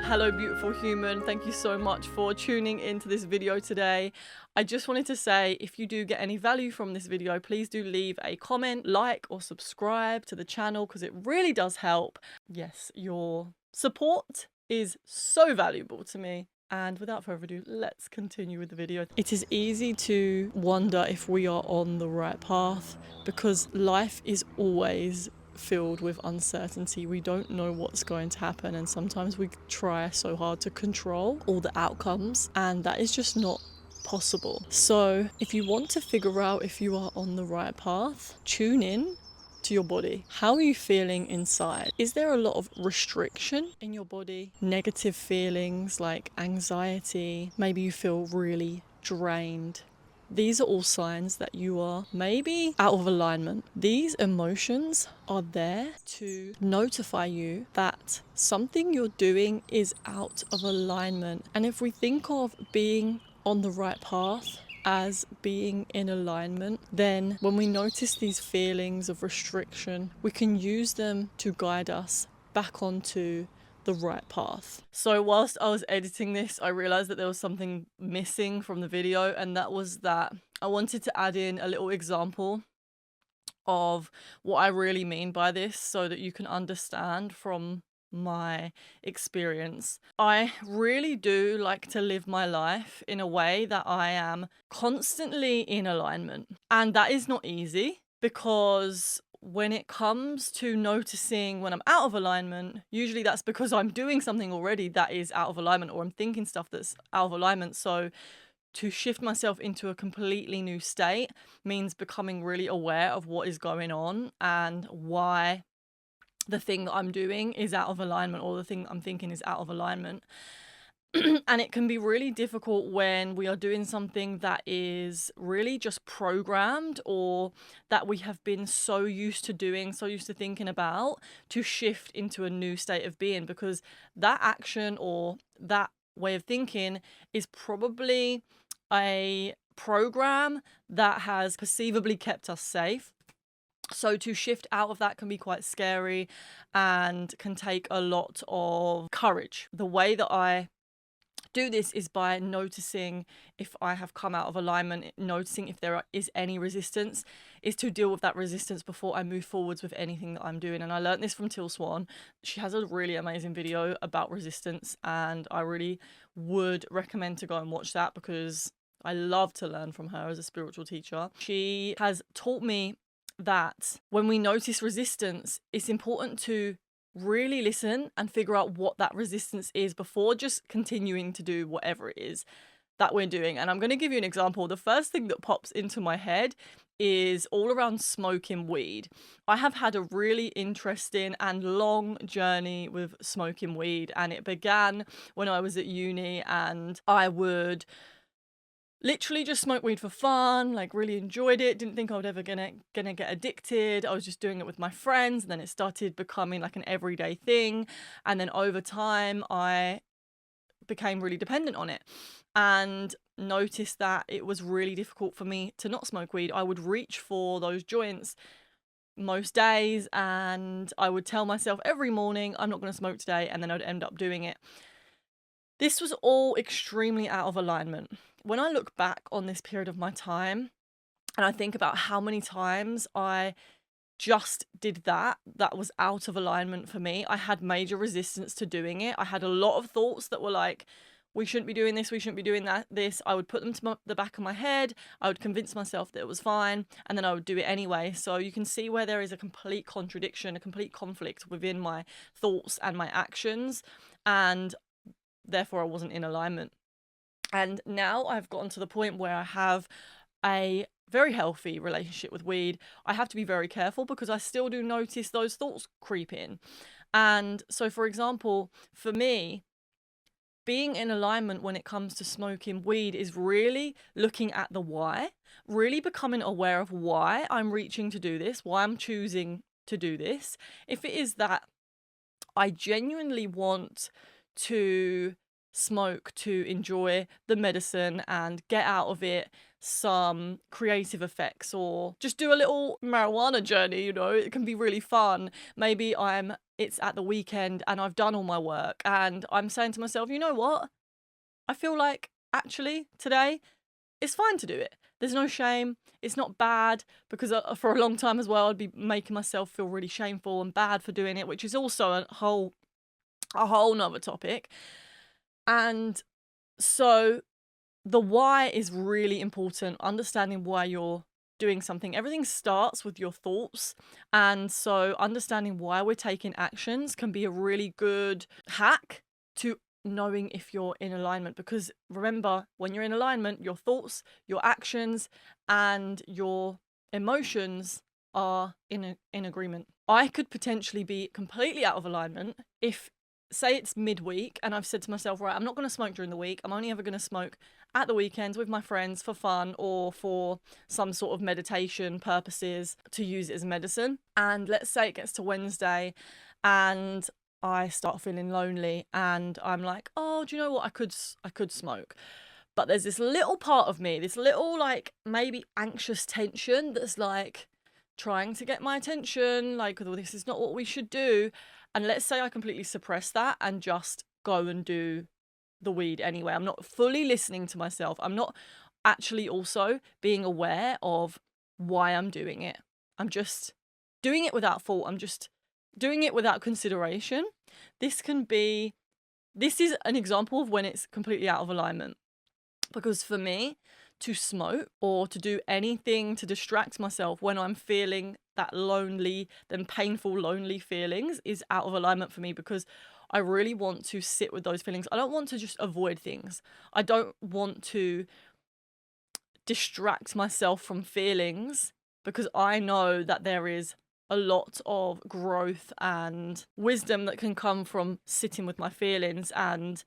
Hello, beautiful human. Thank you so much for tuning into this video today. I just wanted to say, if you do get any value from this video, please do leave a comment, like, or subscribe to the channel because it really does help. Yes, your support is so valuable to me. And without further ado, let's continue with the video. It is easy to wonder if we are on the right path because life is always filled with uncertainty. We don't know what's going to happen, and sometimes we try so hard to control all the outcomes, and that is just not possible. So if you want to figure out if you are on the right path, tune in to your body. How are you feeling inside? Is there a lot of restriction in your body? Negative feelings like anxiety? Maybe you feel really drained. These are all signs that you are maybe out of alignment. These emotions are there to notify you that something you're doing is out of alignment. And if we think of being on the right path as being in alignment, then when we notice these feelings of restriction, we can use them to guide us back onto the right path. So whilst I was editing this, I realized that there was something missing from the video, and that was that I wanted to add in a little example of what I really mean by this so that you can understand from my experience. I really do like to live my life in a way that I am constantly in alignment, and that is not easy because when it comes to noticing when I'm out of alignment, usually that's because I'm doing something already that is out of alignment, or I'm thinking stuff that's out of alignment. So to shift myself into a completely new state means becoming really aware of what is going on and why the thing that I'm doing is out of alignment, or the thing that I'm thinking is out of alignment. And it can be really difficult when we are doing something that is really just programmed, or that we have been so used to doing, so used to thinking about, to shift into a new state of being, because that action or that way of thinking is probably a program that has perceivably kept us safe. So to shift out of that can be quite scary and can take a lot of courage. The way that I do this is by noticing if I have come out of alignment, noticing if there is any resistance, is to deal with that resistance before I move forwards with anything that I'm doing. And I learned this from Teal Swan. She has a really amazing video about resistance, and I really would recommend to go and watch that because I love to learn from her as a spiritual teacher. She has taught me that when we notice resistance, it's important to really listen and figure out what that resistance is before just continuing to do whatever it is that we're doing. And I'm going to give you an example. The first thing that pops into my head is all around smoking weed. I have had a really interesting and long journey with smoking weed, and it began when I was at uni, and I would literally just smoke weed for fun, like really enjoyed it, didn't think I would ever gonna get addicted. I was just doing it with my friends, and then it started becoming like an everyday thing, and then over time I became really dependent on it and noticed that it was really difficult for me to not smoke weed. I would reach for those joints most days, and I would tell myself every morning I'm not going to smoke today, and then I'd end up doing it. This was all extremely out of alignment. When I look back on this period of my time and I think about how many times I just did that was out of alignment for me, I had major resistance to doing it. I had a lot of thoughts that were like, we shouldn't be doing this, we shouldn't be doing this. I would put them to the back of my head. I would convince myself that it was fine, and then I would do it anyway. So you can see where there is a complete contradiction, a complete conflict within my thoughts and my actions, and therefore I wasn't in alignment. And now I've gotten to the point where I have a very healthy relationship with weed. I have to be very careful because I still do notice those thoughts creep in. And so, for example, for me, being in alignment when it comes to smoking weed is really looking at the why, really becoming aware of why I'm reaching to do this, why I'm choosing to do this. If it is that I genuinely want to smoke to enjoy the medicine and get out of it some creative effects, or just do a little marijuana journey, it can be really fun. Maybe I'm it's at the weekend and I've done all my work and I'm saying to myself, you know what? I feel like actually today it's fine to do it. There's no shame. It's not bad, because for a long time as well, I'd be making myself feel really shameful and bad for doing it, which is also a whole nother topic. And so the why is really important, understanding why you're doing something. Everything starts with your thoughts. And so understanding why we're taking actions can be a really good hack to knowing if you're in alignment. Because remember, when you're in alignment, your thoughts, your actions, and your emotions are in agreement. I could potentially be completely out of alignment if, say it's midweek and I've said to myself, right, I'm not going to smoke during the week. I'm only ever going to smoke at the weekends with my friends for fun or for some sort of meditation purposes, to use it as medicine. And let's say it gets to Wednesday and I start feeling lonely and I'm like, oh, do you know what? I could smoke. But there's this little part of me, this little like maybe anxious tension that's like trying to get my attention, like, oh, this is not what we should do. And let's say I completely suppress that and just go and do the weed anyway. I'm not fully listening to myself. I'm not actually also being aware of why I'm doing it. I'm just doing it without thought. I'm just doing it without consideration. This is an example of when it's completely out of alignment. Because for me, to smoke or to do anything to distract myself when I'm feeling that lonely, then painful, lonely feelings is out of alignment for me, because I really want to sit with those feelings. I don't want to just avoid things. I don't want to distract myself from feelings, because I know that there is a lot of growth and wisdom that can come from sitting with my feelings and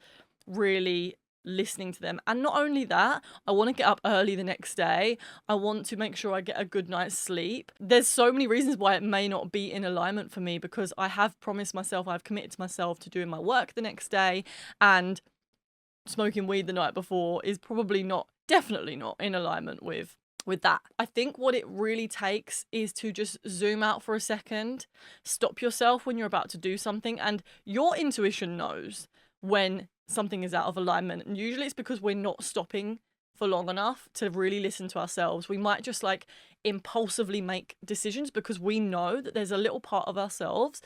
really listening to them. And not only that, I want to get up early the next day. I want to make sure I get a good night's sleep. There's so many reasons why it may not be in alignment for me, because I have promised myself, I've committed to myself to doing my work the next day, and smoking weed the night before is definitely not in alignment with that. I think what it really takes is to just zoom out for a second, stop yourself when you're about to do something, and your intuition knows when something is out of alignment. And usually it's because we're not stopping for long enough to really listen to ourselves. We might just like impulsively make decisions because we know that there's a little part of ourselves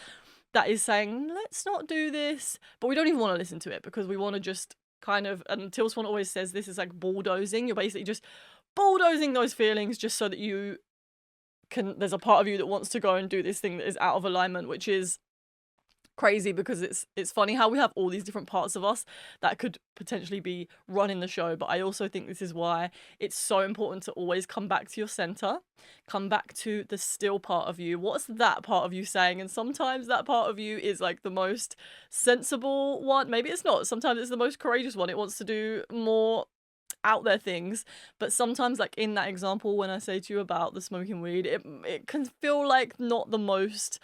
that is saying, let's not do this, but we don't even want to listen to it because we want to just kind of, and Till Swan always says this is like bulldozing. You're basically just bulldozing those feelings just so that you can, there's a part of you that wants to go and do this thing that is out of alignment, which is crazy, because it's funny how we have all these different parts of us that could potentially be running the show. But I also think this is why it's so important to always come back to your center, come back to the still part of you. What's that part of you saying? And sometimes that part of you is like the most sensible one. Maybe it's not. Sometimes it's the most courageous one. It wants to do more out there things. But sometimes, like in that example when I say to you about the smoking weed, it can feel like not the most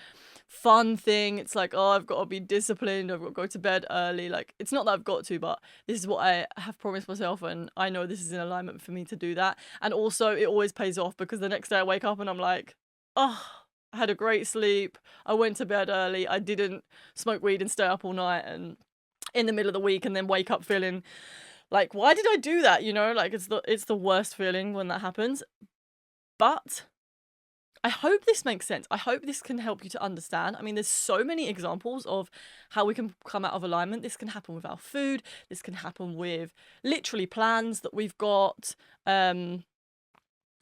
fun thing. It's like, oh, I've got to be disciplined, I've got to go to bed early. Like, it's not that I've got to, but this is what I have promised myself, and I know this is in alignment for me to do that. And also it always pays off, because the next day I wake up and I'm like, oh, I had a great sleep, I went to bed early, I didn't smoke weed and stay up all night and in the middle of the week, and then wake up feeling like, why did I do that? You know, like it's the worst feeling when that happens. But I hope this makes sense. I hope this can help you to understand. I mean, there's so many examples of how we can come out of alignment. This can happen with our food. This can happen with literally plans that we've got. And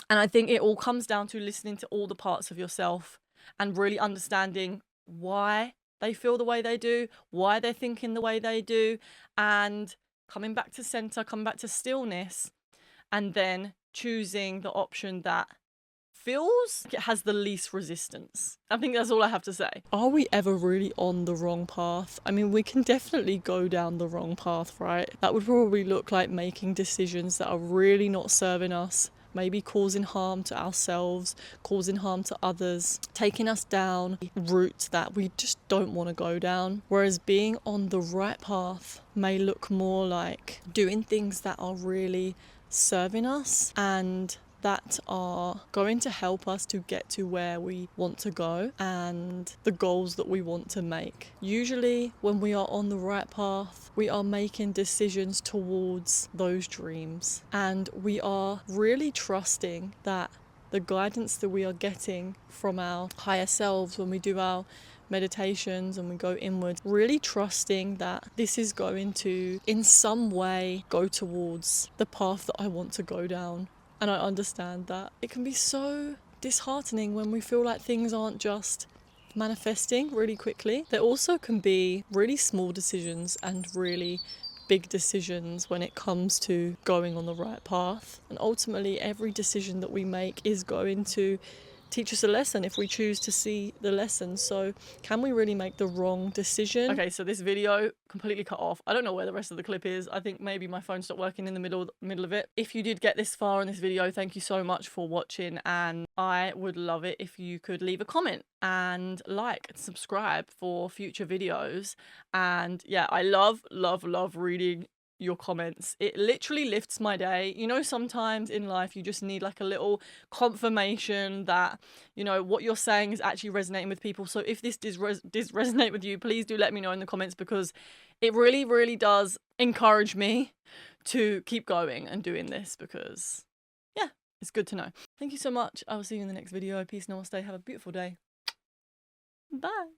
I think it all comes down to listening to all the parts of yourself and really understanding why they feel the way they do, why they're thinking the way they do, and coming back to center, coming back to stillness, and then choosing the option that feels like it has the least resistance. I think that's all I have to say. Are we ever really on the wrong path? I mean, we can definitely go down the wrong path, right? That would probably look like making decisions that are really not serving us, maybe causing harm to ourselves, causing harm to others, taking us down routes that we just don't want to go down. Whereas being on the right path may look more like doing things that are really serving us and that are going to help us to get to where we want to go and the goals that we want to make. Usually when we are on the right path, we are making decisions towards those dreams, and we are really trusting that the guidance that we are getting from our higher selves when we do our meditations and we go inward, really trusting that this is going to in some way go towards the path that I want to go down. And I understand that it can be so disheartening when we feel like things aren't just manifesting really quickly. There also can be really small decisions and really big decisions when it comes to going on the right path. And ultimately, every decision that we make is going to teach us a lesson if we choose to see the lesson. So can we really make the wrong decision? Okay, so this video completely cut off. I don't know where the rest of the clip is. I think maybe my phone stopped working in the middle of it. If you did get this far in this video, thank you so much for watching, and I would love it if you could leave a comment and like and subscribe for future videos. And yeah, I love reading your comments. It literally lifts my day. You know, sometimes in life you just need like a little confirmation that, you know, what you're saying is actually resonating with people. So if this does resonate with you, please do let me know in the comments, because it really does encourage me to keep going and doing this, because yeah, it's good to know. Thank you so much. I will see you in the next video. Peace, namaste, have a beautiful day. Bye.